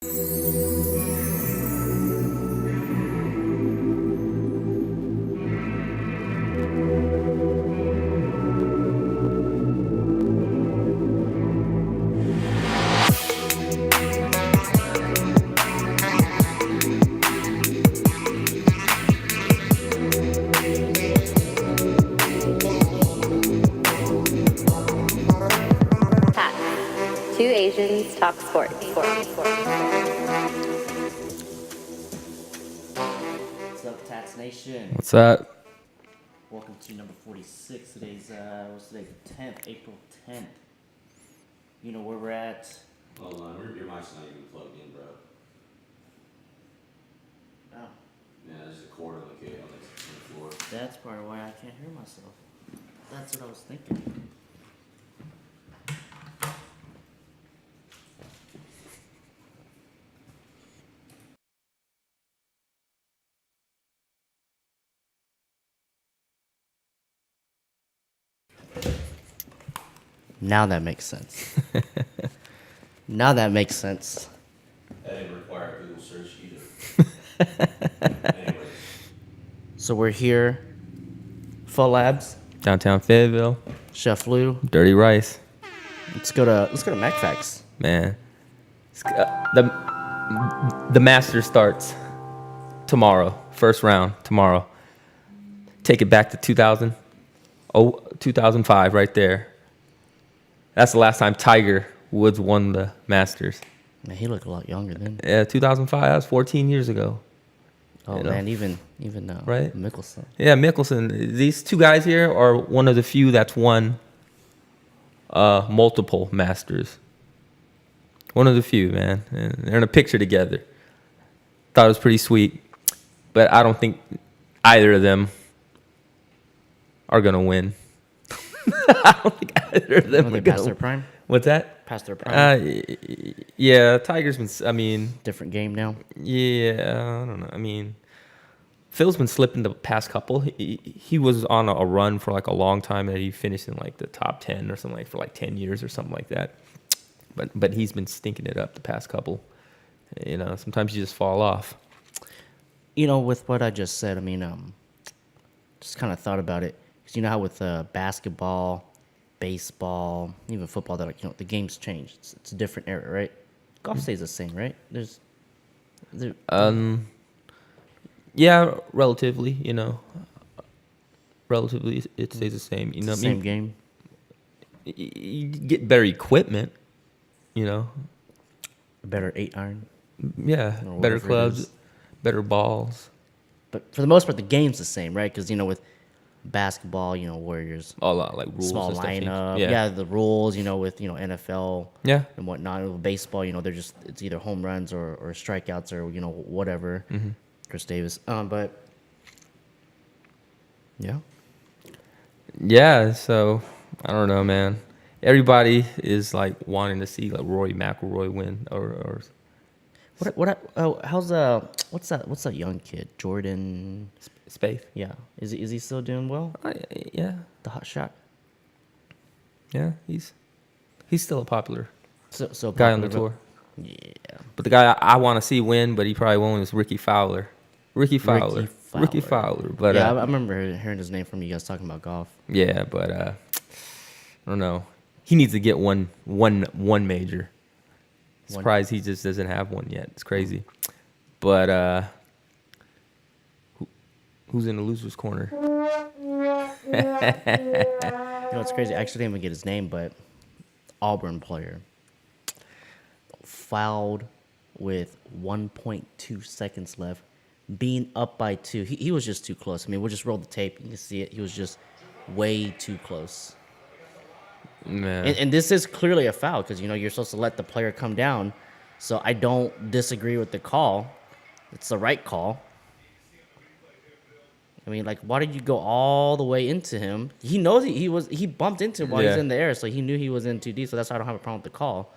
TATS. Two Asians talk sports. What's up, Tats Nation? What's up? Welcome to number 46. Today's, what's today? The 10th, April 10th. You know where we're at? Hold on, your mic's not even plugged in, bro. Oh, Yeah, there's a cord on the cable on the floor. that's part of why I can't hear myself. That's what I was thinking. Now that makes sense. Now that makes sense. That didn't require a Google search either. Anyways, So we're here. Full Labs, Downtown Fayetteville, Chef Lou. Dirty Rice, Let's go to MacFacts. man. The Master starts tomorrow. First round tomorrow. Take it back to 2005 right there. That's the last time Tiger Woods won the Masters. Man, he looked a lot younger then. Yeah, 2005. That was 14 years ago. Oh You know. man, even Right. Mickelson. Yeah, Mickelson. These two guys here are one of the few that's won multiple Masters. One of the few, man. And they're in a picture together. Thought it was pretty sweet. But I don't think either of them are going to win. I don't think either of them Are are they going past their to. prime? What's that? Past their prime. Yeah, Tiger's been, I mean, Different game now. yeah, I don't know. I mean, Phil's been slipping the past couple. He was on a run for like a long time that he finished in like the top 10 or something, like for like 10 years or something like that. But he's been stinking it up the past couple. You know, sometimes you just fall off. You know, with what I just said, I mean, just kind of thought about it. Because you know how with basketball, baseball, even football, that like, the game's changed. It's a different era, right? Golf stays the same, right? Yeah, relatively. You know, relatively it stays the same. You know, same game. You get better equipment. You know, Better 8-iron. yeah, Or better whatever it clubs, is. better balls. But for the most part, the game's the same, right? Because, with basketball, Warriors, A lot like rules small and stuff. lineup. Yeah. Yeah, the rules, with, NFL Yeah. and whatnot. With baseball, it's either home runs or strikeouts or, whatever. Mm-hmm. Chris Davis. But, yeah. Yeah, so I don't know, man. Everybody is like wanting to see like Rory McIlroy win, or How's what's that young kid, Jordan? Spaeth. Yeah, is he still doing well? Yeah, The hot shot. yeah, he's still a popular So guy on the popular, tour. but- Yeah. But the guy I want to see win, but he probably won't, is Ricky Fowler. Ricky Fowler. But yeah, I remember hearing his name from you guys talking about golf. yeah, but I don't know. He needs to get one major. Surprised he just doesn't have one yet. It's crazy. But who's in the loser's corner? It's crazy. I actually didn't even get his name, but Auburn player fouled with 1.2 seconds left, being up by 2. He was just too close. I mean, we'll just roll the tape. You can see it. He was just way too close. Man. And this is clearly a foul because, you're supposed to let the player come down. So I don't disagree with the call. It's the right call. I mean, like, why did you go all the way into him? He knows he bumped into him while he's in the air, so he knew he was in too deep. So that's why I don't have a problem with the call.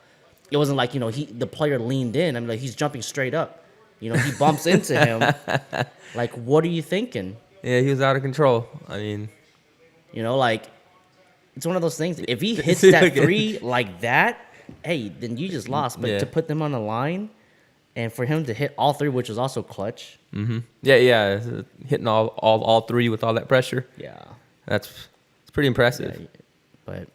It wasn't like, the player leaned in. I mean, like, he's jumping straight up. He bumps into him. Like, what are you thinking? Yeah, he was out of control. I mean, Like, it's one of those things. If he hits that three like that, hey, then you just lost. But Yeah. to put them on the line, And for him to hit all three, which was also clutch. Yeah. Hitting all three with all that pressure. Yeah. It's pretty impressive. Yeah, but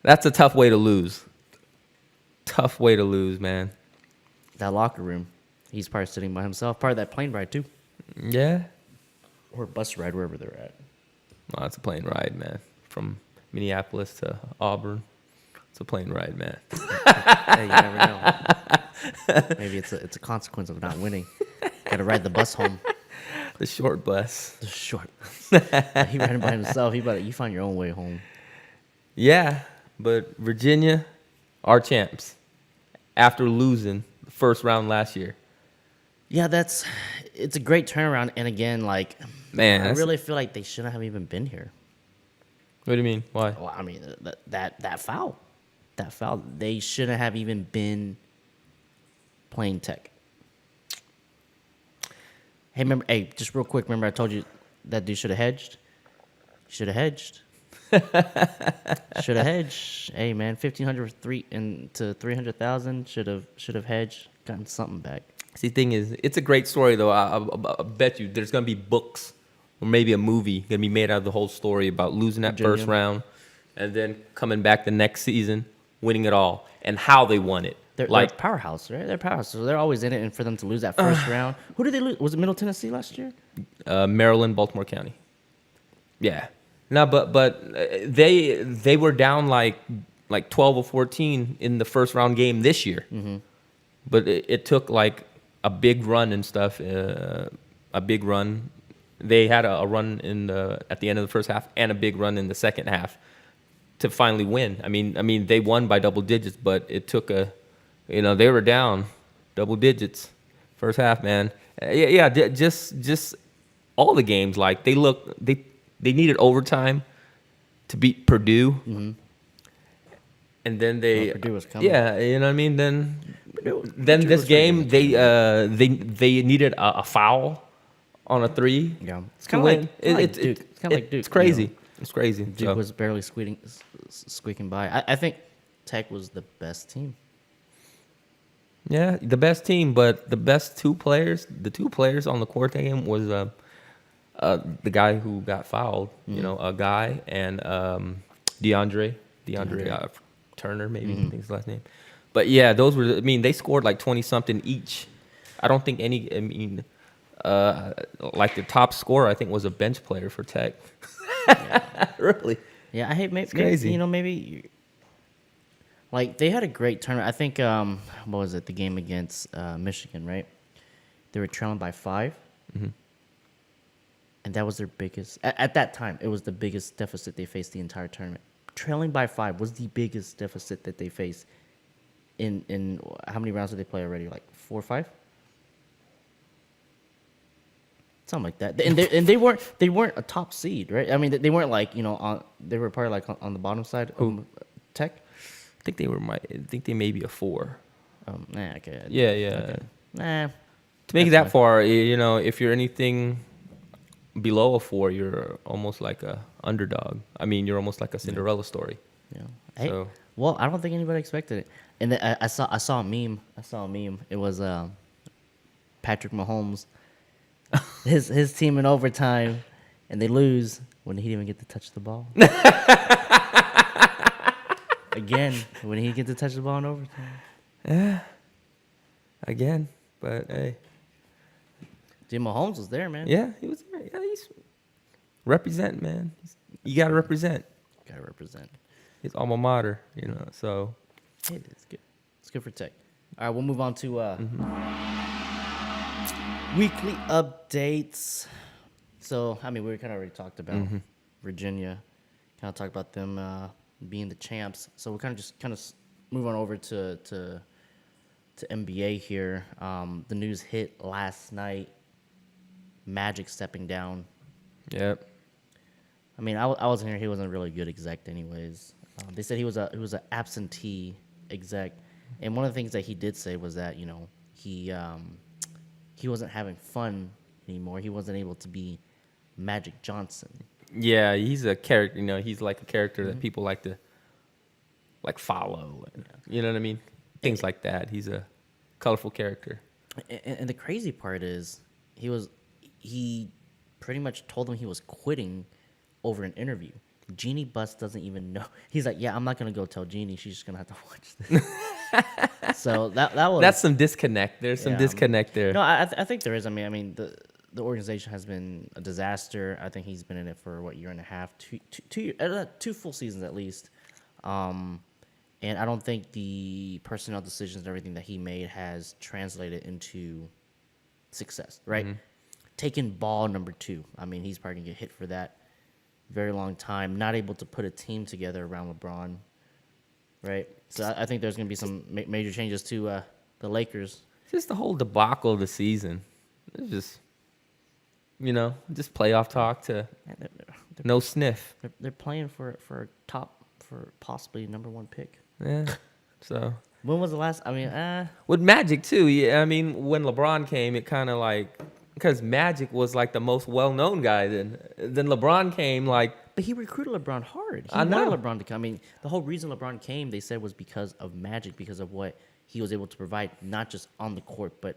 That's a tough way to lose. Tough way to lose, man. that locker room. He's probably sitting by himself. Part of that plane ride too, Yeah. or bus ride wherever they're at. Oh, it's a plane ride, man. From Minneapolis to Auburn. It's a plane ride, man. Hey, you never know. Maybe it's a consequence of not winning. Got to ride the bus home. The short bus. The short. He riding by himself. You find your own way home. Yeah, but Virginia, our champs, after losing the first round last year. Yeah, it's a great turnaround. And again, like, Man, I really feel like they shouldn't have even been here. What do you mean? Why? Well, I mean, that foul. That foul. They shouldn't have even been playing Tech. Hey, just real quick, remember I told you that dude should have hedged? Should have hedged. Should have hedged. Hey, man, 1,500 to 300,000 should have hedged, gotten something back. See, the thing is, it's a great story, though. I bet you there's going to be books or maybe a movie going to be made out of the whole story about losing that Virginia. first round and then coming back the next season, winning it all, and how they won it. They're a powerhouse, right? They're a powerhouse, so they're always in it. And for them to lose that first round, who did they lose? Was it Middle Tennessee last year? Maryland, Baltimore County. Yeah. No, but they were down like 12 or 14 in the first round game this year. Mm-hmm. But it took like a big run and stuff. A big run. They had a run at the end of the first half and a big run in the second half to finally win. I mean they won by double digits, but it took they were down double digits first half, man. Just all the games, like they needed overtime to beat Purdue. Mm-hmm. And then Purdue was coming. Yeah, you know what I mean? Then Purdue this was game they needed a foul on a three. Yeah, it's to kind of win. like Duke. It's kind of like Duke. It's crazy. You know? It's crazy. Duke So, was barely squeaking by. I think Tech was the best team. yeah, the best team, but the best two players on the court that game was the guy who got fouled, a guy, and DeAndre Turner, maybe I think his last name. But yeah, those were. I mean, they scored like 20-something each. I don't think any. I mean, like the top scorer, I think was a bench player for Tech. Really? Yeah, I hate maybe crazy. Maybe like they had a great tournament. I think what was it? The game against Michigan, right? They were trailing by 5. Mm-hmm. And that was their biggest at that time. It was the biggest deficit they faced the entire tournament. Trailing by 5 was the biggest deficit that they faced. In how many rounds did they play already? Like 4 or 5? Something like that. And they weren't a top seed, right? I mean, they weren't like they were probably like on the bottom side of Tech. I think they may be a 4. Okay. Yeah. Okay. Nah. To make it That's that far, if you're anything below a 4, you're almost like a underdog. I mean, you're almost like a Cinderella story. Yeah. Hey, So- well, I don't think anybody expected it. And then I saw a meme. It was Patrick Mahomes, his team in overtime, and they lose when he didn't even get to touch the ball. Again, when he get to touch the ball in overtime. Yeah. Again, but hey. Jim Mahomes was there, man. Yeah, he was there. Yeah, he's represent, man. You gotta represent. Gotta represent. His alma mater, So Hey, it's good. It's good for Tech. All right, we'll move on to weekly updates. So, I mean, we kind of already talked about Virginia. Kind of talked about them being the champs. So we'll kind of move on over to NBA here. The news hit last night. Magic stepping down. Yep. I mean, I wasn't here. He wasn't a really good exec, anyways. They said he was an absentee exec, and one of the things that he did say was that he wasn't having fun anymore. He wasn't able to be Magic Johnson. Yeah, he's a character. He's like a character that people like to follow. You know what I mean? things like that. He's a colorful character. And the crazy part is, he pretty much told them he was quitting over an interview. Jeannie Buss doesn't even know. He's like, yeah, I'm not gonna go tell Jeannie. She's just gonna have to watch this. So that was That's some disconnect. There's some Yeah. disconnect there. No, I think there is. I mean, the organization has been a disaster. I think he's been in it for what, year and a half, two full seasons at least. And I don't think the personnel decisions and everything that he made has translated into success. Right? Taking ball number 2. I mean, he's probably gonna get hit for that very long time. Not able to put a team together around LeBron. Right? So I think there's gonna be some major changes to the Lakers. Just the whole debacle of the season. It's just, just playoff talk to They're, no sniff. they're playing for possibly number 1 pick. Yeah. So When was the last? I mean, with Magic too. Yeah. I mean, when LeBron came, it kind of like, because Magic was like the most well-known guy then. Then LeBron came like. but he recruited LeBron hard. He I know. wanted LeBron to come. I mean, the whole reason LeBron came, they said, was because of Magic, because of what he was able to provide, not just on the court, but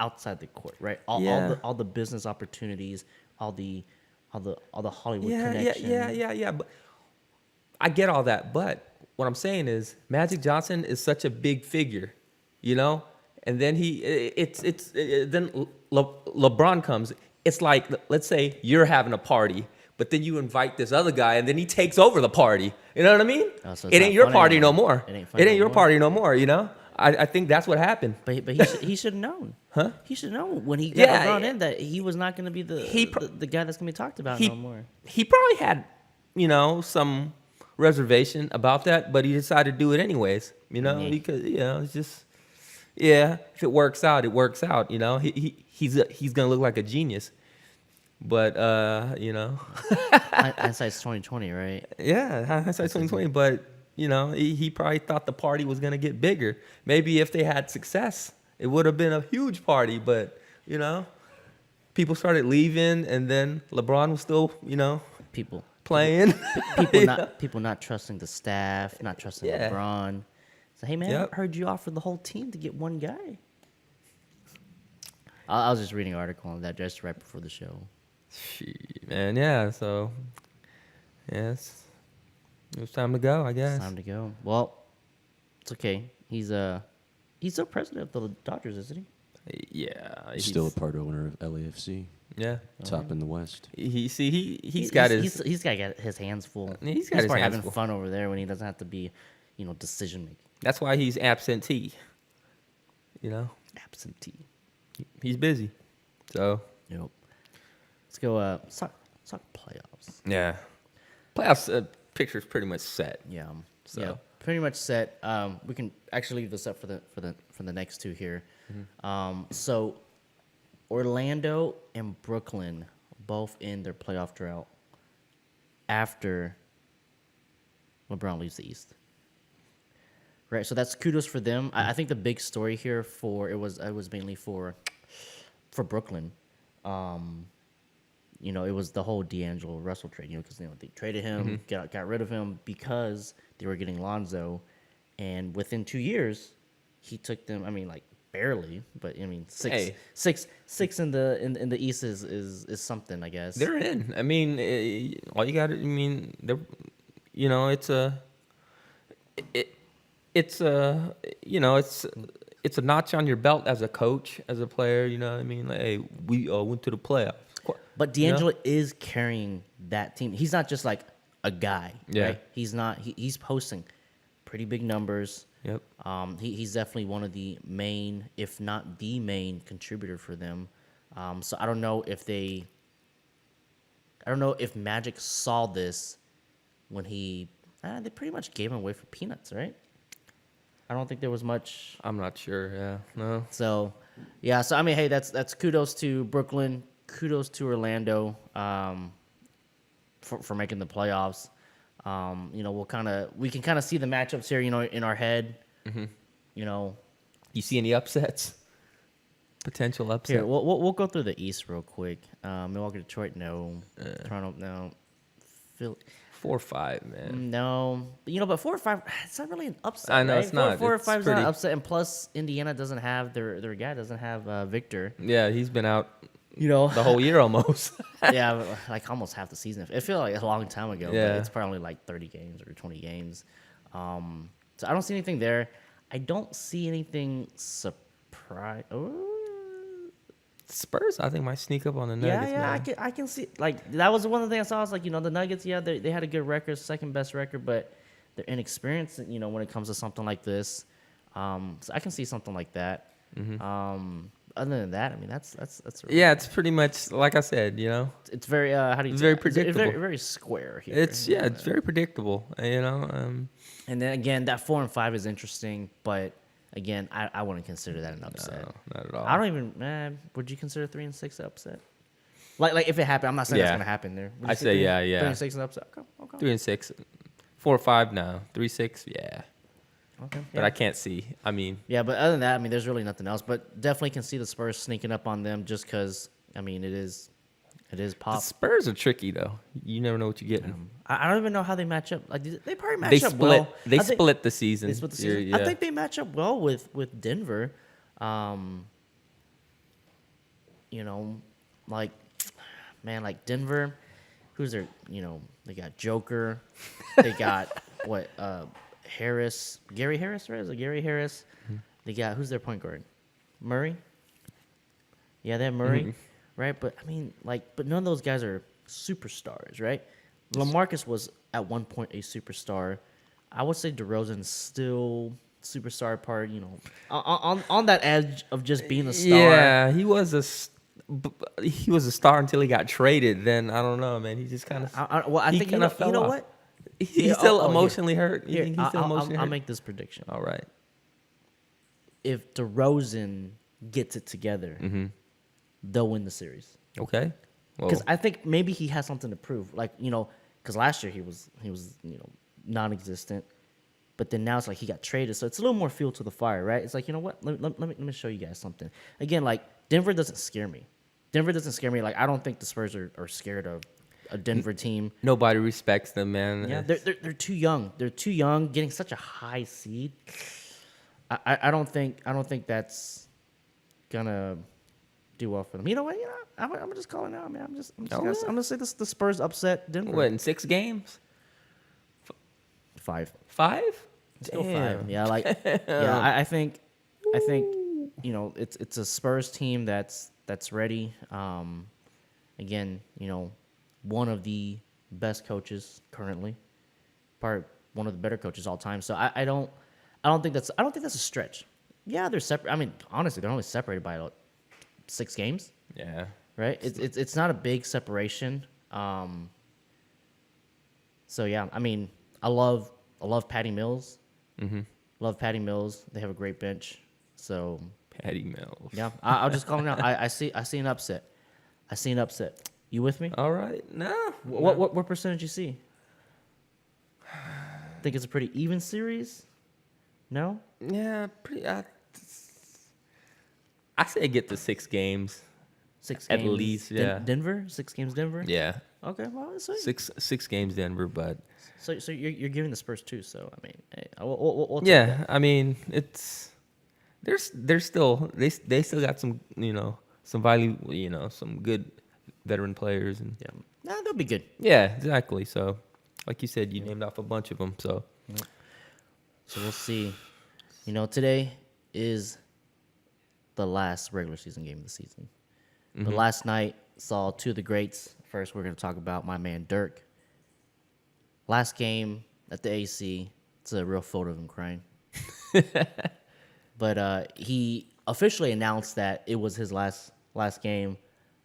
outside the court, right? All the business opportunities, all the Hollywood connections. Yeah. But I get all that, but what I'm saying is Magic Johnson is such a big figure, and then then LeBron comes. It's like, let's say you're having a party, but then you invite this other guy, and then he takes over the party. You know what I mean? Oh, so it's it not ain't your funny party no anymore. more. It ain't funny It ain't no your more. party no more. I think that's what happened. But he should have known. Huh? He should have known when he got Yeah, LeBron yeah. in that he was not going to be the guy that's going to be talked about no more. He probably had, some reservation about that, but he decided to do it anyways. Yeah. Because it's just, if it works out, it works out. He's gonna look like a genius, but Hindsight's 2020, right? yeah, hindsight 2020. But he probably thought the party was gonna get bigger. Maybe if they had success, it would have been a huge party. But people started leaving, and then LeBron was still People playing. people not trusting the staff, not trusting Yeah. LeBron. So hey man, Yep. I heard you offer the whole team to get one guy. I was just reading an article on that just right before the show. Shit, man, yeah. So, yes, it was time to go, I guess. It's time to go. Well, it's okay. He's still president of the Dodgers, isn't he? Yeah, Still a part owner of LAFC, yeah. top in the West. He's got his he's got to get his hands full. He's got his probably hands having full. fun over there when he doesn't have to be, decision making. That's why he's absentee. Absentee. He's busy. So Yep. Let's go. Soccer playoffs. yeah, playoffs picture's pretty much set. Yeah. So- Yeah. Pretty much set. We can actually leave this up for the next two here. So Orlando and Brooklyn both in their playoff drought after LeBron leaves the East. Right. So that's kudos for them. I think the big story here it was mainly for Brooklyn. It was the whole D'Angelo Russell trade, because they traded him, got rid of him because they were getting Lonzo, and within 2 years, he took them. I mean, like barely, but I mean, six in the East is something, I guess. They're in. I mean, all you got. I mean, they're. It's a notch on your belt as a coach, as a player. You know what I mean? Like, hey, we went to the playoffs. But D'Angelo is carrying that team. He's not just like a guy. Yeah. Right? He's not. He's posting pretty big numbers. Yep. He's definitely one of the main, if not the main, contributor for them. So I don't know if Magic saw this when they pretty much gave him away for peanuts, right? I don't think there was much. I'm not sure. Yeah. No. So, yeah. So I mean, hey, that's kudos to Brooklyn, kudos to Orlando, for making the playoffs. We can kind of see the matchups here, in our head. Mm-hmm. You see any upsets? Potential upset? Here, we'll go through the East real quick. Milwaukee, Detroit, no. Toronto, no. feel 4 or 5, man. no, but 4 or 5, it's not really an upset. I know, right? it's not. 4 or It's 5 is not pretty- an upset, and plus Indiana doesn't have their guy doesn't have Victor. Yeah, he's been out The the whole year almost. yeah, like almost half the season. It feels like a long time ago, but Yeah. it's probably like 30 games or 20 games. So I don't see anything there. I don't see anything surprise. Spurs, I think, might sneak up on the Nuggets. Yeah, man. I can see. Like that was one of the things I saw. I was like, the Nuggets, yeah, they had a good record, second best record, but they're inexperienced. When it comes to something like this, so I can see something like that. Other than that, I mean, that's Yeah, it's pretty much like I said. It's very how do you It's say very that? It's very, predictable. very square here. It's very predictable. And then again, that 4 and 5 is interesting, but again, I wouldn't consider that an upset. No, not at all. I don't even. Would you consider 3 and 6 an upset? Like if it happened, I'm not saying that's Yeah. gonna happen there. Would you I say three- yeah. 3 and 6 an upset. Okay. 3 and 6, 4 or 5 now. 3, 6, yeah. Okay. But yeah. I can't see. I mean, Yeah, but other than that, I mean, there's really nothing else. But definitely can see the Spurs sneaking up on them just because, I mean, it is the pop. Spurs are tricky though. You never know what you're getting. I don't even know how they match up. Like they probably match They up split. well. They I think- split the season. They split the season. Yeah. I think they match up well with Denver. Like Denver. Who's their? They got Joker. They got what? Harris, Gary Harris, right? Is it Gary Harris? They got who's their point guard? Murray. Yeah, they have Murray, right? But I mean, but none of those guys are superstars, right? LaMarcus was at one point a superstar. I would say DeRozan's still superstar part, on that edge of just being a star. Yeah, he was a star until he got traded. Then I don't know, man. He just kind of. I he think kinda fell you know off. what? He's Yeah, still here. emotionally hurt. You Here, think he's still emotionally I'll hurt? make this prediction. All right. If DeRozan gets it together, they'll win the series. Okay. Well, Because I think maybe he has something to prove. Because last year he was non-existent, but then now it's like he got traded, so it's a little more fuel to the fire, right? It's like, you know what? Let me show you guys something. Again, Denver doesn't scare me. Like I don't think the Spurs are scared of a Denver team. nobody respects them, man. Yeah, they're too young. They're too young, getting such a high seed. I don't think that's gonna do well for them. You know what? I'm just calling out, man. I'm gonna say this: the Spurs upset Denver. What, in 6 games? 5. 5? Still Damn. 5. Yeah, I think it's a Spurs team that's ready. Again, one of the best coaches currently, probably one of the better coaches all time. So I don't think that's a stretch. Yeah, they're separate. I mean, honestly, they're only separated by 6 games, Yeah. right? It's not a big separation. So yeah, I mean, I love Patty Mills. Love Patty Mills. They have a great bench. So Patty Mills. yeah, I'll just call him out. I see an upset. I see an upset. You with me? All right. No. What percentage you see? Think it's a pretty even series? No? Yeah, pretty. I say get to 6 games. 6 At games. least, yeah. Denver? 6 games Denver? Yeah. Okay, well, that's sweet. 6 games Denver, but So you're giving the Spurs 2, so I mean, hey, we'll take yeah, that. I mean it's they're still they still got some some value, some good veteran players, and Yeah. Nah, they'll be good. yeah, exactly. So like you said, you named off a bunch of them. So So we'll see. Today is the last regular season game of the season. But last night saw 2 of the greats. First, we're going to talk about my man Dirk. Last game at the AC, it's a real photo of him crying. But he officially announced that it was his last game.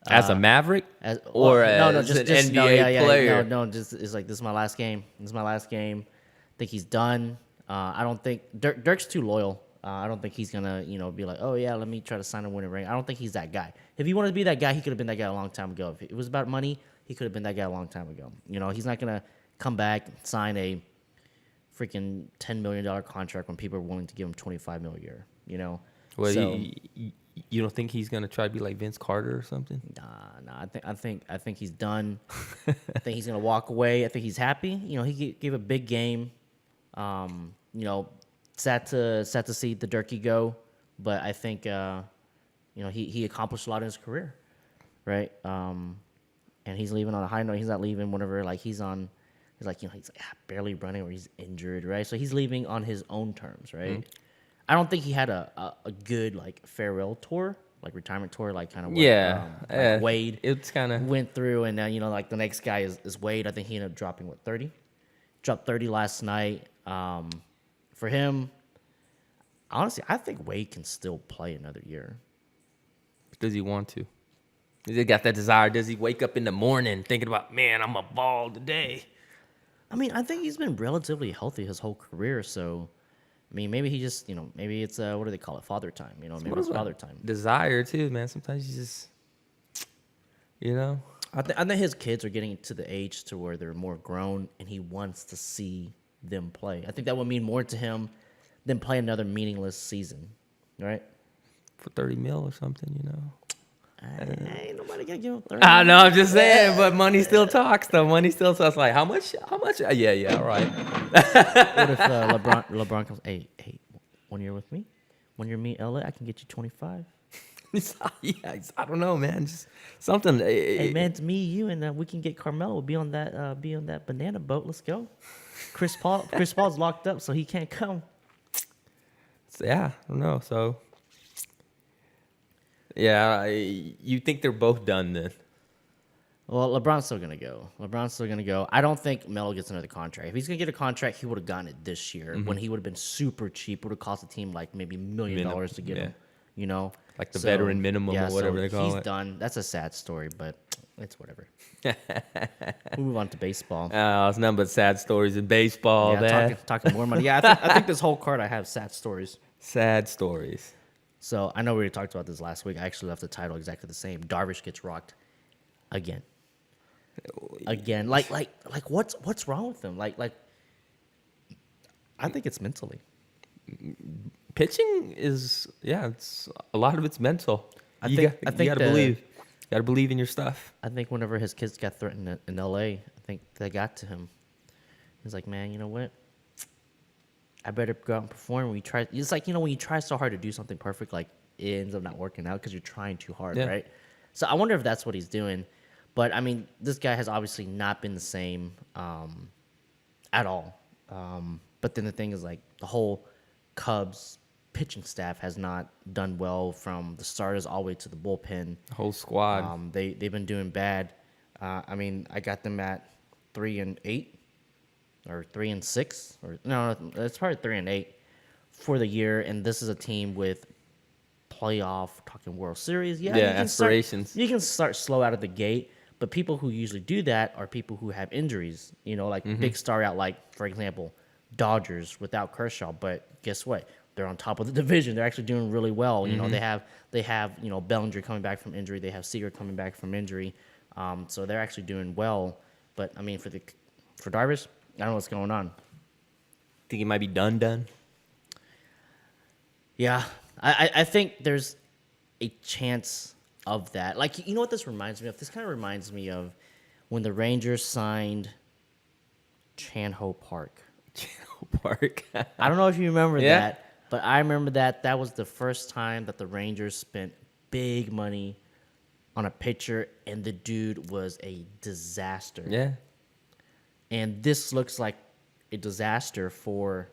as a Maverick Or as an NBA player. Just it's like, this is my last game. This is my last game. I think he's done. I don't think Dirk's too loyal. I don't think he's gonna, be like, oh yeah, let me try to sign a winning ring. I don't think he's that guy. If he wanted to be that guy, he could have been that guy a long time ago. If it was about money, he could have been that guy a long time ago. He's not gonna come back and sign a freaking $10 million contract when people are willing to give him $25 million a year. Well, So, You don't think he's gonna try to be like Vince Carter or something? Nah. I think he's done. I think he's gonna walk away. I think he's happy. You know, he gave a big game. You know, sad to see the Durkee go, but I think you know he accomplished a lot in his career, right? And he's leaving on a high note. He's not leaving whenever like he's like barely running or he's injured, right? So he's leaving on his own terms, right? Mm-hmm. I don't think he had a good like farewell tour, like retirement tour, like kind of like Wade. It's kind of went through, and then you know like the next guy is Wade. I think he ended up dropping 30, dropped 30 last night. For him, honestly, I think Wade can still play another year. Does he want to? Does he got that desire? Does he wake up in the morning thinking about, man, I'm a ball today? I mean, I think he's been relatively healthy his whole career, so. I mean, maybe he just, you know, maybe it's what do they call it, father time? You know, maybe it's father time. Desire too, man. Sometimes you just, you know. I think his kids are getting to the age to where they're more grown, and he wants to see them play. I think that would mean more to him than play another meaningless season, right? For $30 million or something, you know. Ain't nobody gonna give him 30. I know, I'm just saying, but money still talks, though. Money still talks. Like, how much? Yeah, all right. What if LeBron comes, hey, 1 year with me? 1 year me, LA, I can get you 25. Yeah, I don't know, man. Just something. Hey, man, it's me, you, and we can get Carmelo. We'll be on that banana boat. Let's go. Chris Paul's locked up, so he can't come. So, yeah, I don't know. So, yeah, you think they're both done then? Well, LeBron's still going to go. I don't think Melo gets another contract. If he's going to get a contract, he would have gotten it this year when he would have been super cheap. It would have cost the team like maybe $1 million to get him, you know? Like the veteran minimum or whatever they call it. He's done. That's a sad story, but it's whatever. We'll move on to baseball. Oh, it's nothing but sad stories in baseball, man. Talking more money. Yeah, I think this whole card I have sad stories. Sad stories. So I know we already talked about this last week. I actually left the title exactly the same. Darvish gets rocked again. Like what's wrong with him? Like I think it's mentally. Pitching is it's a lot of it's mental. I You think gotta believe. You gotta believe in your stuff. I think whenever his kids got threatened in LA, I think they got to him. He's like, man, you know what? I better go out and perform. It's like, you know, when you try so hard to do something perfect, like it ends up not working out because you're trying too hard, right? So I wonder if that's what he's doing. But I mean, this guy has obviously not been the same at all. But then the thing is, like, the whole Cubs pitching staff has not done well from the starters all the way to the bullpen. The whole squad. They've been doing bad. I mean, I got them at 3-8 or 3-6, or no, it's probably 3-8 for the year. And this is a team with playoff, talking World Series. Yeah, aspirations. You can start slow out of the gate, but people who usually do that are people who have injuries. You know, like big star out, like for example, Dodgers without Kershaw. But guess what? They're on top of the division. They're actually doing really well. You know, they have you know, Bellinger coming back from injury. They have Seager coming back from injury. So they're actually doing well. But I mean, for Darvish, I don't know what's going on. Think he might be done? Yeah, I think there's a chance of that. Like, you know what this reminds me of? This kind of reminds me of when the Rangers signed Chan-Ho Park. Chan-Ho Park. I don't know if you remember that, but I remember that. That was the first time that the Rangers spent big money on a pitcher, and the dude was a disaster. Yeah. And this looks like a disaster for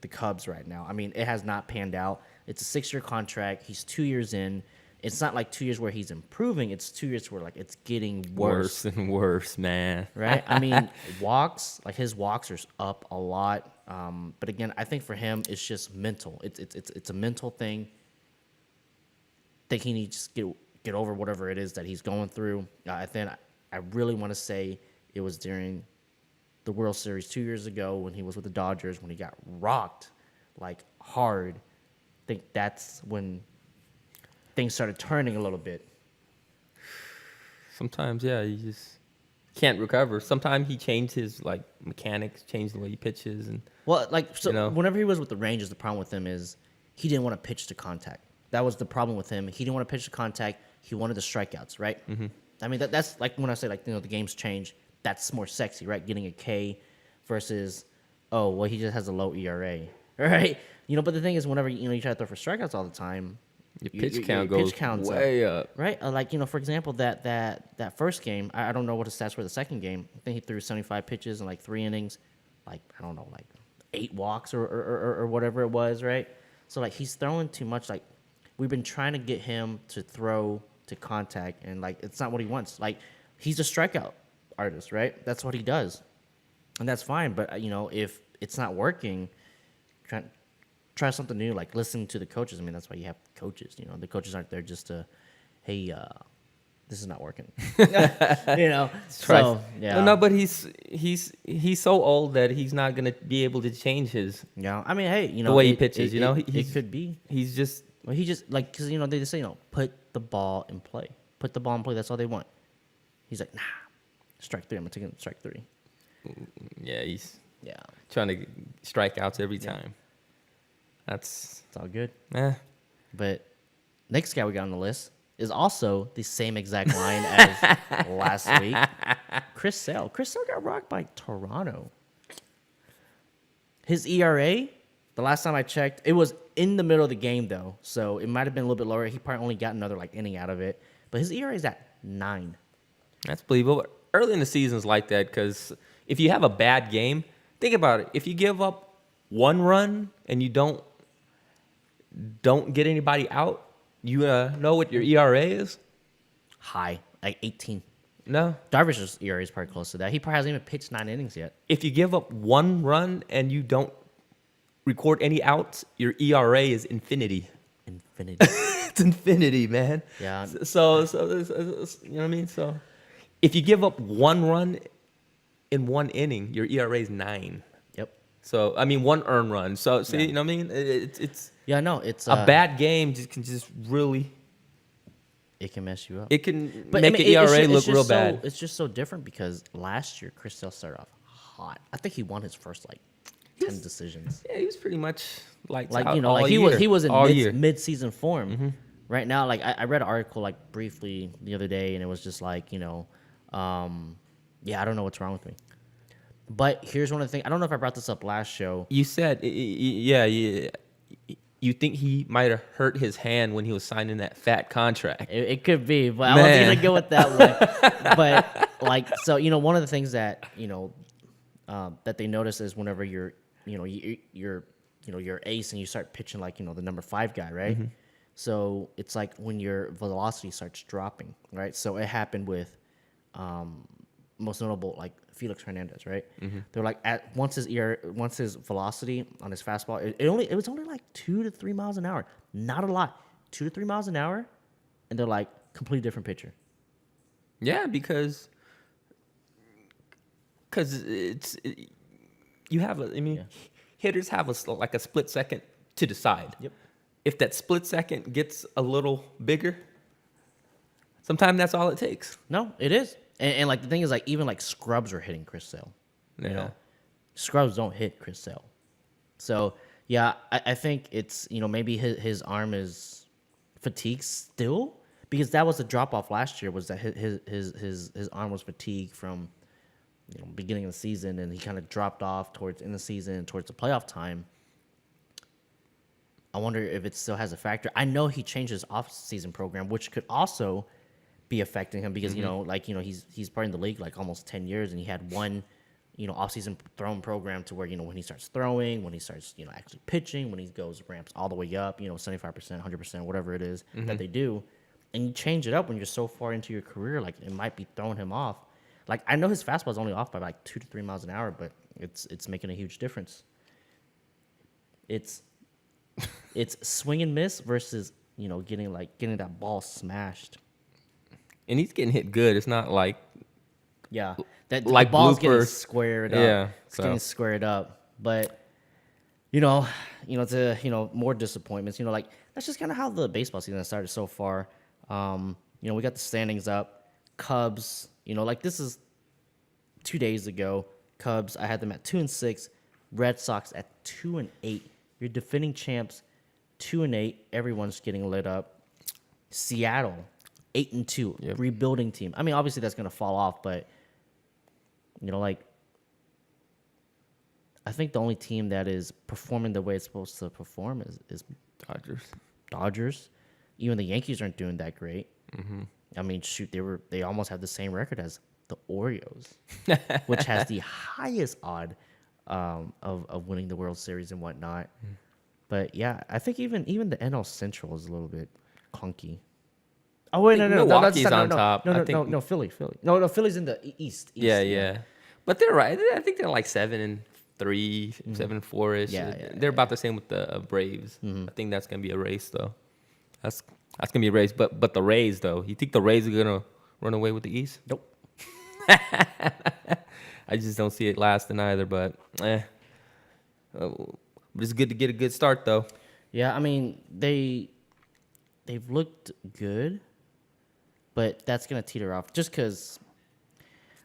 the Cubs right now. I mean, it has not panned out. It's a 6-year contract. He's 2 years in. It's not like 2 years where he's improving. It's 2 years where, like, it's getting worse. Worse and worse, man. Right? I mean, walks, like, his walks are up a lot. But again, I think for him, it's just mental. It's a mental thing. I think he needs to get over whatever it is that he's going through. I really want to say it was during the World Series 2 years ago when he was with the Dodgers, when he got rocked, like, hard. I think that's when things started turning a little bit. Sometimes, you just can't recover. Sometimes he changed his, like, mechanics, changed the way he pitches. And Well, like, so you know? Whenever he was with the Rangers, the problem with him is he didn't want to pitch to contact. That was the problem with him. He didn't want to pitch to contact. He wanted the strikeouts, right? Mm-hmm. I mean, that's like when I say like the game's changed. That's more sexy, right? Getting a K versus he just has a low ERA, right? But the thing is, whenever you try to throw for strikeouts all the time, Your pitch count goes way up. right? For example, that first game, I don't know what his stats were the second game. I think he threw 75 pitches in like 3 innings, like I don't know, like 8 walks or whatever it was, right? So like he's throwing too much. Like we've been trying to get him to throw to contact, and like it's not what he wants. Like he's a strikeout artist, right? That's what he does, and that's fine. But if it's not working, try something new. Like listen to the coaches. I mean, that's why you have coaches. The coaches aren't there just to, hey, this is not working. So yeah. No, but he's so old that he's not gonna be able to change his. Yeah, I mean, hey, the way he pitches. It could be. He's just. Well, he just like because they just say put the ball in play. Put the ball in play. That's all they want. He's like, nah, strike 3. I'm gonna take him strike 3. Yeah, he's Yeah, trying to strike outs every time. It's all good. Eh. But next guy we got on the list is also the same exact line as last week. Chris Sale. Chris Sale got rocked by Toronto. His ERA, the last time I checked, it was in the middle of the game though, so it might have been a little bit lower. He probably only got another inning out of it, but his ERA is at 9. That's believable. Early in the season's like that because if you have a bad game, think about it. If you give up 1 run and you don't get anybody out, you know what your ERA is? High, like 18. No. Darvish's ERA is probably close to that. He probably hasn't even pitched 9 innings yet. If you give up 1 run and you don't record any outs, your ERA is infinity. Infinity. It's infinity, man. Yeah. So you know what I mean? So if you give up 1 run in 1 inning, your ERA is 9. Yep. So I mean 1 earned run. So see, Yeah. you know what I mean? It's it's a bad game can really It can mess you up. it can But make I mean, an ERA it's look just real so, bad. It's just so different because last year Chris Sale started off hot. I think he won his first 10 decisions. Yeah, he was pretty much he was in all year. mid-season form. Right now, I read an article briefly the other day, and it was just I don't know what's wrong with me. But here's one of the things. I don't know if I brought this up last show. You said, you think he might have hurt his hand when he was signing that fat contract. It could be, but I wasn't gonna go with that one. But one of the things that that they notice is whenever you're ace and you start pitching the number 5 guy, right? Mm-hmm. So it's like when your velocity starts dropping, right? So it happened with most notable Felix Hernandez, right? Mm-hmm. They're once his velocity on his fastball, it was only 2 to 3 miles an hour, not a lot, 2 to 3 miles an hour, and they're completely different pitcher. Yeah, because hitters have a split second to decide. Yep. If that split second gets a little bigger, sometimes that's all it takes. No, it is. And the thing is, even scrubs are hitting Chris Sale. Yeah. Scrubs don't hit Chris Sale. So, yeah, I think it's, maybe his arm is fatigued still. Because that was the drop-off last year, was that his arm was fatigued from, beginning of the season. And he kind of dropped off towards in the season, towards the playoff time. I wonder if it still has a factor. I know he changed his off-season program, which could also be affecting him because he's part in the league almost 10 years, and he had one off-season throwing program to where when he starts throwing, when he starts actually pitching, when he goes ramps all the way up 75%, 100%, whatever it is that they do, and you change it up when you're so far into your career, it might be throwing him off. I know his fastball is only off by 2 to 3 miles an hour, but it's making a huge difference. It's swing and miss versus getting that ball smashed. And he's getting hit good. It's not that the like ball's getting bloopers. squared up. Yeah, It's getting squared up. But to more disappointments. That's just kind of how the baseball season started so far. We got the standings up. Cubs. This is 2 days ago. Cubs. I had them at 2-6. Red Sox at 2-8. Your defending champs 2-8. Everyone's getting lit up. Seattle, 8-2, Yep. rebuilding team. I mean, obviously that's gonna fall off, but like I think the only team that is performing the way it's supposed to perform is Dodgers. Even the Yankees aren't doing that great. Mm-hmm. I mean, shoot, they almost have the same record as the Orioles, which has the highest odd of winning the World Series and whatnot. Mm. But yeah, I think even the NL Central is a little bit clunky. Oh wait, no, Milwaukee's that's on top. No, Philly. No, Philly's in the East. Yeah. But they're right. I think they're like 7-3, 7-4 ish. Yeah, They're about the same with the Braves. I think that's gonna be a race though. That's gonna be a race. But the Rays though, you think the Rays are gonna run away with the East? Nope. I just don't see it lasting either. But it's good to get a good start though. Yeah, I mean they've looked good, but that's gonna teeter off just because.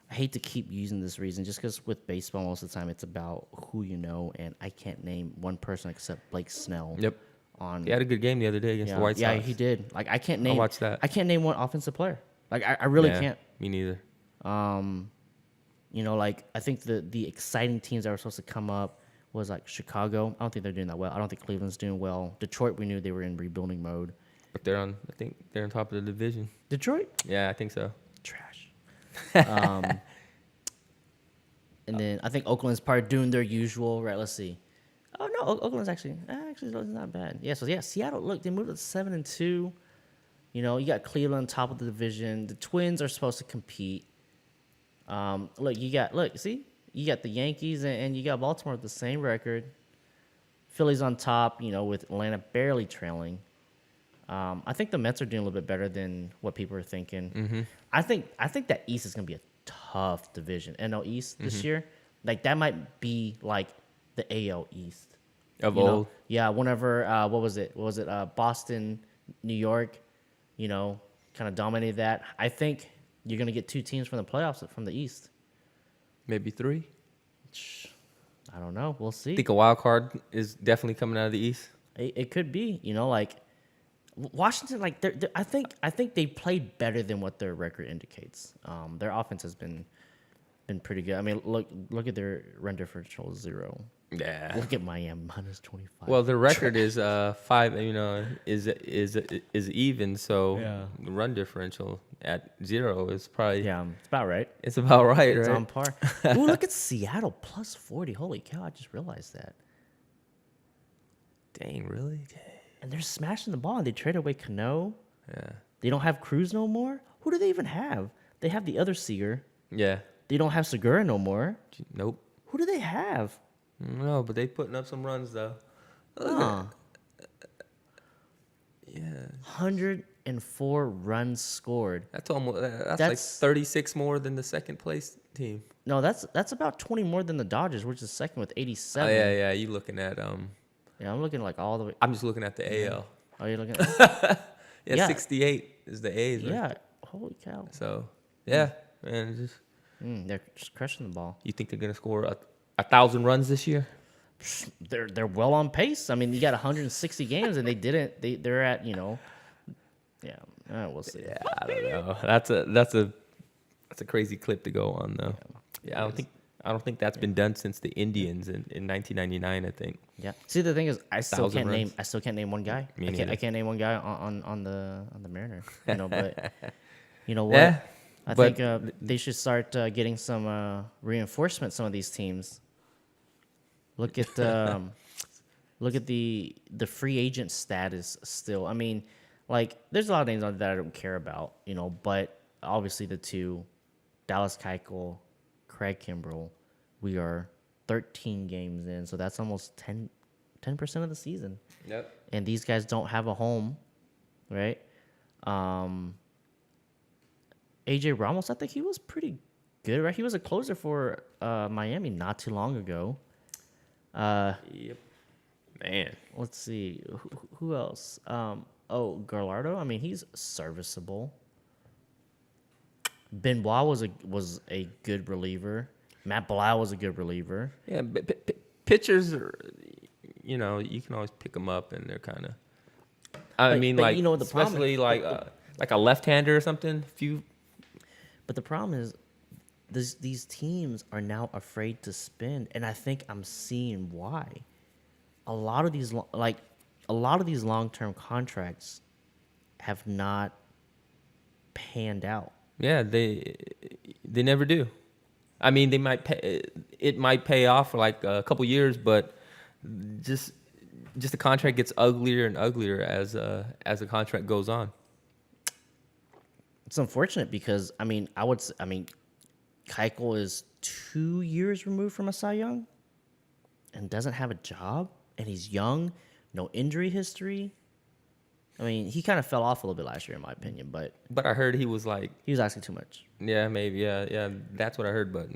I hate to keep using this reason, just because with baseball most of the time it's about who you know, and I can't name one person except Blake Snell. Yep. He had a good game the other day against the White Sox. Yeah, he did. Like I can't name. watched that. I can't name one offensive player. Like I really can't. Me neither. Like I think the exciting teams that were supposed to come up was like Chicago. I don't think they're doing that well. I don't think Cleveland's doing well. Detroit, we knew they were in rebuilding mode. But I think they're on top of the division. Detroit? Yeah, I think so. Trash. And then I think Oakland's probably doing their usual. Right, let's see. Oh no, Oakland's actually it's not bad. Yeah, so Seattle. Look, they moved to 7-2. You got Cleveland top of the division. The Twins are supposed to compete. Look, you got the Yankees and you got Baltimore with the same record. Philly's on top. With Atlanta barely trailing. I think the Mets are doing a little bit better than what people are thinking. Mm-hmm. I think that East is going to be a tough division. NL East this year, like that might be like the AL East of old. Yeah, whenever what was it? Boston, New York, kind of dominated that. I think you're going to get 2 teams from the playoffs from the East. Maybe 3. I don't know. We'll see. I think a wild card is definitely coming out of the East. It could be. Like Washington, like I think they played better than what their record indicates. Their offense has been pretty good. I mean, look at their run differential 0. Yeah. Look at Miami -25. Well, their record is 5. Is even. So the run differential at 0 is probably it's about right. It's about right. It's right? on par. Ooh, look at Seattle +40. Holy cow! I just realized that. Dang, really? And they're smashing the ball, and they trade away Cano. Yeah. They don't have Cruz no more. Who do they even have? They have the other Seager. Yeah. They don't have Segura no more. Nope. Who do they have? No, but they putting up some runs though. Yeah. 104 runs scored. That's almost like 36 more than the second place team. No, that's about 20 more than the Dodgers, which is second with 87. Oh, yeah. You looking at Yeah, I'm looking like all the way. I'm just looking at the AL. Oh, you're looking at. Yeah, 68 is the A's. Right? Yeah. Holy cow. So man, just they're just crushing the ball. you think they're gonna score 1,000 runs this year? They're well on pace. I mean, you got 160 games, and they didn't. They're at Yeah, we'll see. Yeah, I don't know. That's a crazy clip to go on though. Yeah, I don't think that's been done since the Indians in 1999. I think. Yeah. See, the thing is, I still 1,000 can't name one guy. I can't name one guy on the Mariners. But you know what? Yeah, I think they should start getting some reinforcement. Some of these teams. Look at the free agent status still. I mean, like there's a lot of names on that I don't care about, but obviously the 2, Dallas Keuchel, Craig Kimbrell, we are 13 games in, so that's almost 10% of the season. Yep. And these guys don't have a home, right? AJ Ramos, I think he was pretty good, right? He was a closer for Miami not too long ago. Yep. Man. Let's see. Who else? Gallardo. I mean, he's serviceable. Benoit was a good reliever. Matt Blau was a good reliever. Yeah, pitchers are, you can always pick them up, and they're kind of I mean, but like, you know, the problem- especially like a left-hander or something. If you, But the problem is, these teams are now afraid to spend, and I think I'm seeing why. A lot of these long-term contracts have not panned out. yeah, they never do. I mean, they might pay. It might pay off for like a couple years, but just the contract gets uglier and uglier as the contract goes on. It's unfortunate because Keuchel is 2 years removed from a Cy Young, and doesn't have a job, and he's young, no injury history. I mean, he kind of fell off a little bit last year, in my opinion, but But I heard he was like, he was asking too much. yeah, maybe, yeah, that's what I heard. But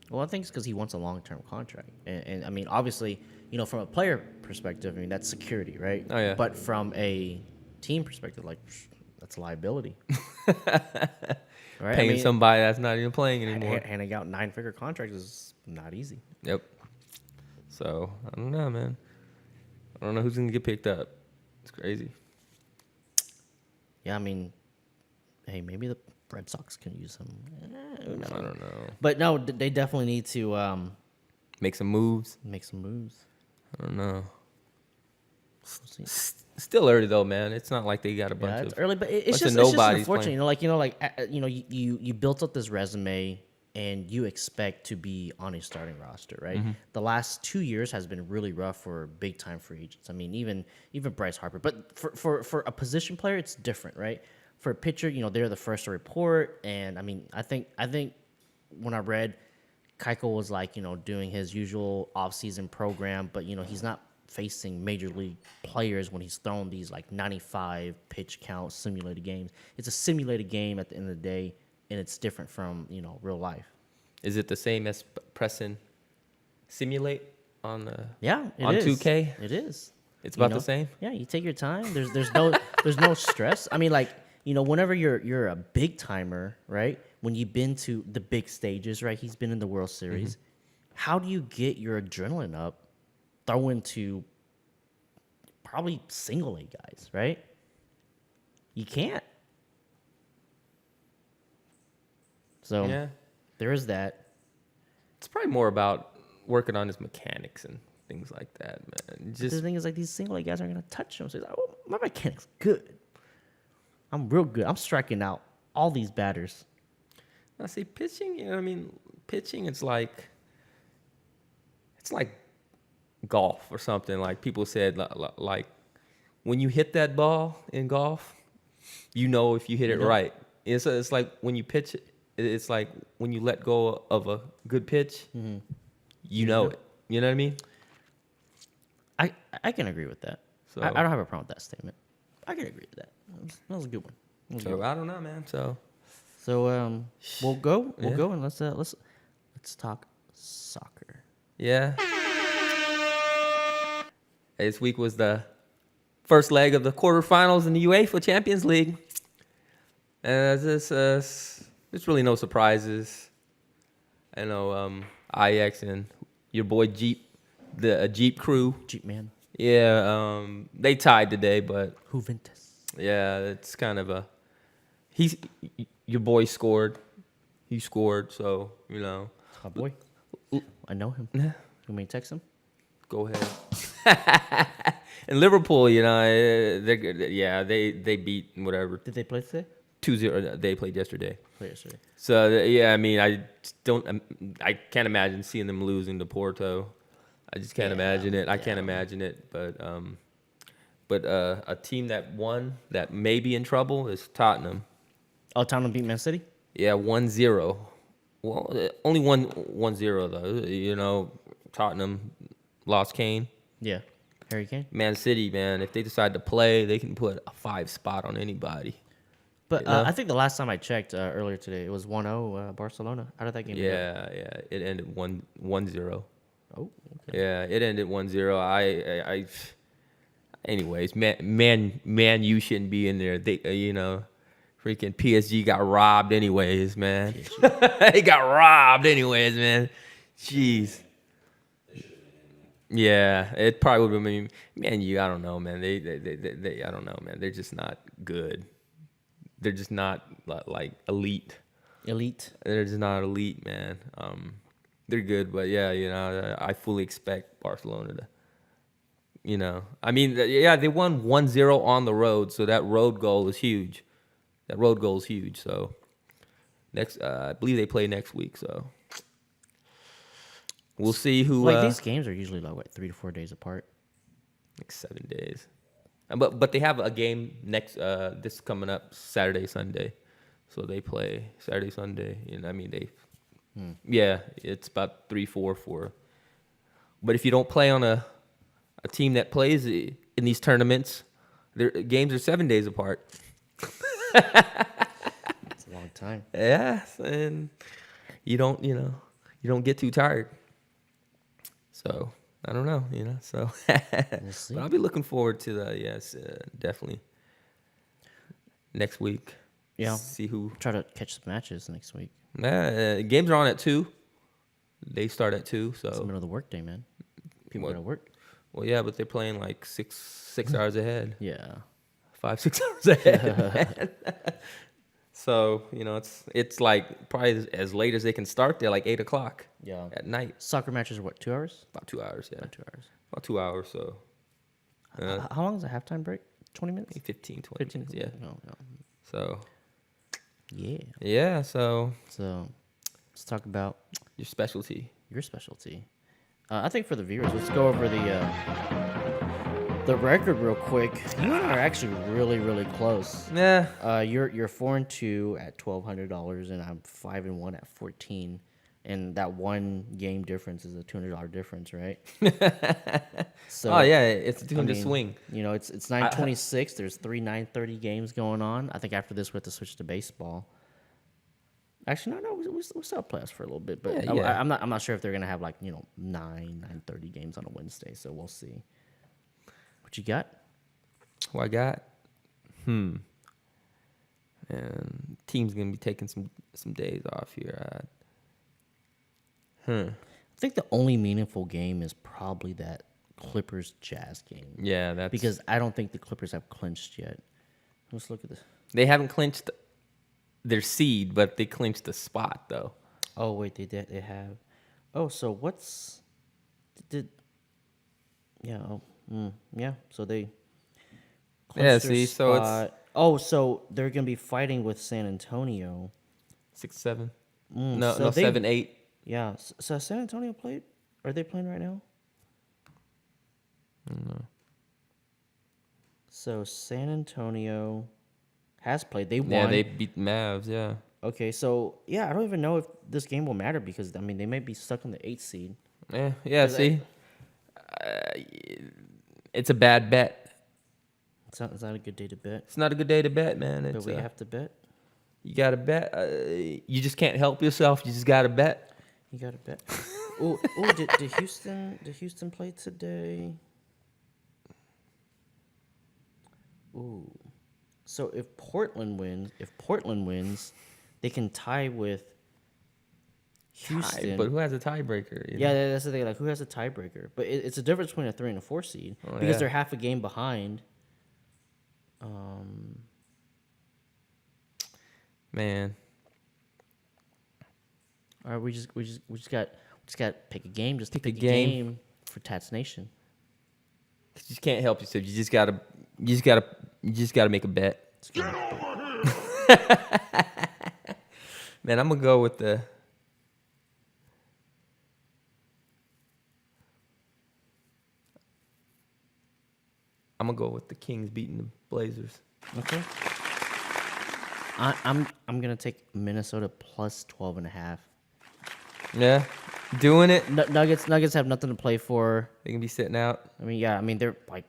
Well, I think it's because he wants a long-term contract, and I mean, obviously, you know, from a player perspective, I mean, that's security, right? Oh, yeah. But from a team perspective, like, that's a liability. Right? paying somebody that's not even playing anymore. Handing out 9-figure contracts is not easy. Yep. So I don't know, man. I don't know who's gonna get picked up. It's crazy. Yeah, I mean, hey, maybe the Red Sox can use him. Who knows? I don't know. But no, they definitely need to Make some moves. make some moves. I don't know. We'll see. Still early though, man. It's not like they got a bunch Yeah, of it's early, but it's bunch just of nobodies unfortunate. playing. You built up this resume and you expect to be on a starting roster, right? Mm-hmm. The last 2 years has been really rough for big time free agents. I mean, even Bryce Harper, but for a position player, it's different, right? For a pitcher, you know, they're the first to report, and I mean, I think when I read Keuchel was like, you know, doing his usual offseason program, but you know, he's not facing major league players when he's thrown these like 95 pitch count simulated games. It's a simulated game at the end of the day, and it's different from, you know, real life. Is it the same as pressing simulate on Yeah, it on is. 2K? It is. It's You about know? the same. Yeah, you take your time. There's no stress. I mean, like, you know, whenever you're a big timer, right? When you've been to the big stages, right? He's been in the World Series. How do you get your adrenaline up throwing to probably single A guys, right? You can't. So Yeah. there is that. It's probably more about working on his mechanics and things like that, man. But Just the thing is, like, these single A guys aren't gonna touch him. So he's like, oh, my mechanic's good. I'm real good. I'm striking out all these batters. I see pitching. You know, what I mean, pitching. It's like golf or something. Like people said, like when you hit that ball in golf, you know if you hit it right. It's like when you pitch it. It's like when you let go of a good pitch, you know it. You know what I mean? I can agree with that. So- I don't have a problem with that statement. I can agree with that. That was a good one. That was a good So one. I don't know, man. So So we'll go Yeah. and let's talk soccer. yeah, this week was the first leg of the quarterfinals in the UEFA Champions League. And there's really no surprises. I know Ajax and your boy the Jeep crew. Jeep man. Yeah, they tied today, but Juventus. yeah, it's kind of your boy scored. He scored, so you know. My boy. I know him. Yeah. You want me to text him? Go ahead. And Liverpool, you know, they beat whatever Did they play today? 2-0. They played yesterday. Play yesterday. So yeah, I mean, I can't imagine seeing them losing to Porto. I just can't imagine it. I can't imagine it. But a team that won that may be in trouble is Tottenham. Oh, Tottenham beat Man City? Yeah, 1-0. Well, only 1-0 though. You know, Tottenham lost Kane. Yeah. Harry Kane. Man City, man, if they decide to play, they can put a 5 spot on anybody. But You know? I think the last time I checked earlier today, it was 1-0 Barcelona. How did that game go? Yeah, it ended 1-0. Oh, okay. Yeah, it ended 1-0. Anyways, man, you shouldn't be in there. They, you know, freaking PSG got robbed anyways, man. They got robbed anyways, man. Jeez. Yeah, it probably would have been Man U. I don't know, man. They I don't know, man. They're just not good. They're just not like elite. Elite. They're just not elite, man. They're good, but yeah, I fully expect Barcelona to, I mean, yeah, they won 1-0 on the road, so that road goal is huge. So next, I believe they play next week, so we'll see who. Like these games are usually like what 3 to 4 days apart. Like 7 days, but they have a game next. This coming up Saturday, Sunday, so they play Saturday, Sunday, and I mean yeah, it's about 3, 4, 4. But if you don't play on a team that plays in these tournaments, their games are 7 days apart. It's a long time. Yeah, and you don't get too tired. So I don't know, So We'll see. but I'll be looking forward to definitely next week. Yeah. See who. Try to catch some matches next week. Games are on at 2. They start at 2, so It's the middle of the workday, man. People What? gotta work. Well, yeah, but they're playing like 6 hours ahead. Yeah. 5-6 hours ahead. So it's like probably as late as they can start. They're like 8:00 Yeah. at night. Soccer matches are what, 2 hours? About 2 hours, yeah. About 2 hours. About 2 hours, so How long is a halftime break? 20 minutes? 15, 20 minutes, yeah. Oh, no. So Yeah. so So let's talk about your specialty. your specialty. I think for the viewers, let's go over the record real quick. You and I are actually really, really close. Yeah. You're 4-2 at $1,200, and I'm 5-1 at 14. And that one game difference is a $200 difference, right? So Oh yeah, it's a I 200 mean, swing. It's 9:26. There's 3 9:30 games going on. I think after this we have to switch to baseball. Actually, no, we still have playoffs for a little bit, but Yeah. I'm not sure if they're gonna have 9:30 games on a Wednesday. So we'll see. What you got? What I got? And team's gonna be taking some days off here. I think the only meaningful game is probably that Clippers Jazz game. Yeah, that's Because I don't think the Clippers have clinched yet. Let's look at this. they haven't clinched their seed, but they clinched the spot though. Oh wait, they did. They have. Oh, so what's did? Yeah. Yeah. So they. Yeah, clinched their see, so it's- spot. Oh, so they're gonna be fighting with San Antonio. 6, 7. Mm, No, so no, they- 7, 8. Yeah. So San Antonio played. Are they playing right now? No. So San Antonio has played. They won. Yeah, they beat Mavs. Yeah. Okay, so yeah, I don't even know if this game will matter because I mean they might be stuck in the 8th seed. Yeah. Cause See, it's a bad bet. It's not a good day to bet, It's not a good day to bet, man. but It's, we have to bet. you gotta bet. You just can't help yourself. You just gotta bet. You got to bet. Oh, did Houston play today? Ooh, so if Portland wins, they can tie with Houston. But who has a tiebreaker? Yeah, that's the thing. Like, who has a tiebreaker? But it's a difference between a 3 and a 4 seed Oh, because yeah. they're half a game behind. Man. All right, we just got to pick a game. Just to Pick a pick game. for Tats Nation. You just can't help yourself. You just gotta make a bet. Man, I'm gonna go with the. I'm gonna go with the Kings beating the Blazers. Okay. I'm gonna take Minnesota plus 12.5. Yeah, doing it. Nuggets have nothing to play for. They can be sitting out. I mean they're like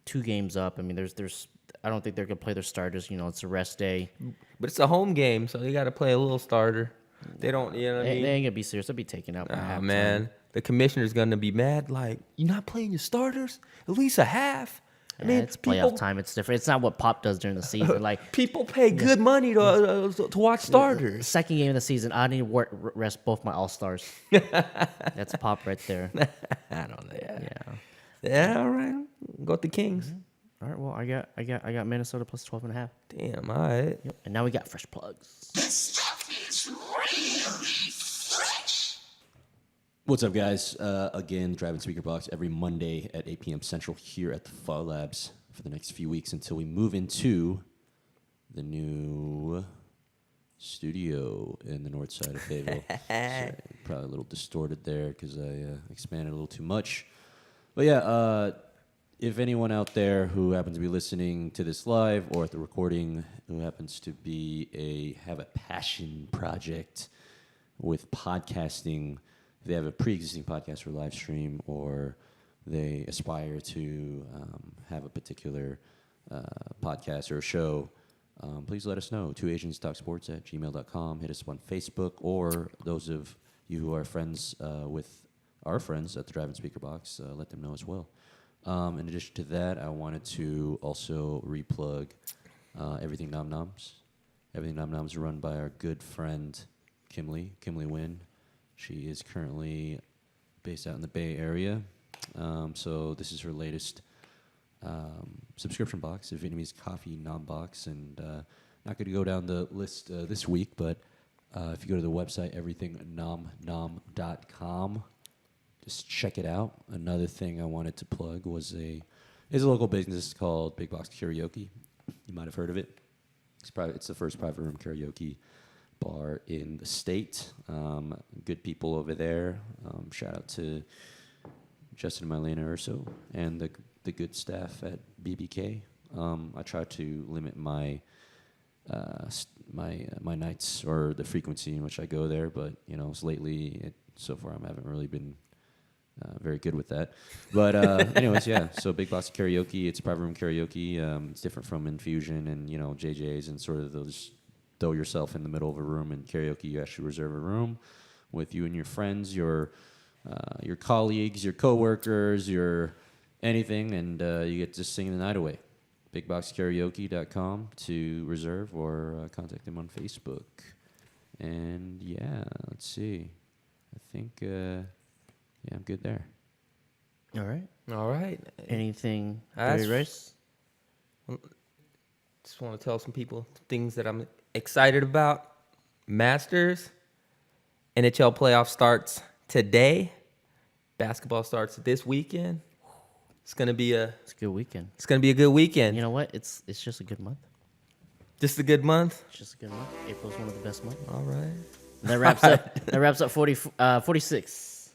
2 games up. I mean there's I don't think they're gonna play their starters. It's a rest day. But it's a home game, so they got to play a little starter. They don't, you know what I They mean? ain't gonna be serious. They'll be taken out. By Oh, halftime. man. The commissioner's going to be mad. Like, you're not playing your starters? At least a half? I mean, it's playoff time. It's different. It's not what Pop does during the season. Like people pay good money to watch starters. second game of the season, I need to rest both my all stars. That's Pop right there. I don't know. Yeah. Yeah, all right. Go with the Kings. All right. Well, I got Minnesota plus 12.5. Damn, all right. Yep. And now we got fresh plugs. What's up, guys? Again, Driving Speaker Box every Monday at 8 p.m. Central here at the Fall Labs for the next few weeks until we move into the new studio in the north side of Fayetteville. Sorry, probably a little distorted there because I expanded a little too much. But yeah, if anyone out there who happens to be listening to this live or at the recording who happens to have a passion project with podcasting, if they have a pre-existing podcast or live stream, or they aspire to have a particular podcast or show, please let us know. 2asianstalksports@gmail.com. Hit us up on Facebook, or those of you who are friends with our friends at the Drive-In Speaker Box, let them know as well. In addition to that, I wanted to also replug Everything Nom Noms. Everything Nom Noms is run by our good friend Kimberly Wynn. She is currently based out in the Bay Area. So this is her latest subscription box, a Vietnamese coffee nom box. And not going to go down the list this week, but if you go to the website, everythingnomnom.com, just check it out. Another thing I wanted to plug is a local business called Big Box Karaoke. You might have heard of it. It's the first private room karaoke bar in the state. Good people over there. Shout out to Justin and Mylena Urso and the good staff at BBK. I try to limit my my nights or the frequency in which I go there, but lately so far I haven't really been very good with that. But anyways, yeah. So Big Box Karaoke, it's private room karaoke. It's different from Infusion and JJ's and sort of those. Throw yourself in the middle of a room. In karaoke, you actually reserve a room with you and your friends, your colleagues, your coworkers, your anything, and you get to sing the night away. BigBoxKaraoke.com to reserve, or contact them on Facebook. And yeah, let's see. I think I'm good there. All right. All right. Anything, That's- Barry Rice? Just want to tell some people things that I'm excited about. Masters. NHL playoff starts today. Basketball starts this weekend. It's gonna be a good weekend. It's gonna be a good weekend. You know what? It's just a good month. Just a good month. It's just a good month. April's one of the best months. All right. That wraps up. That wraps up 46.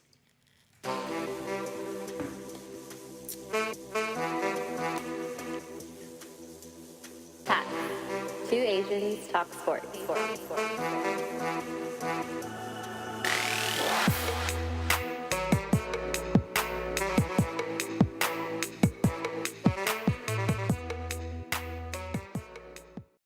TATS. Two Asians talk sports.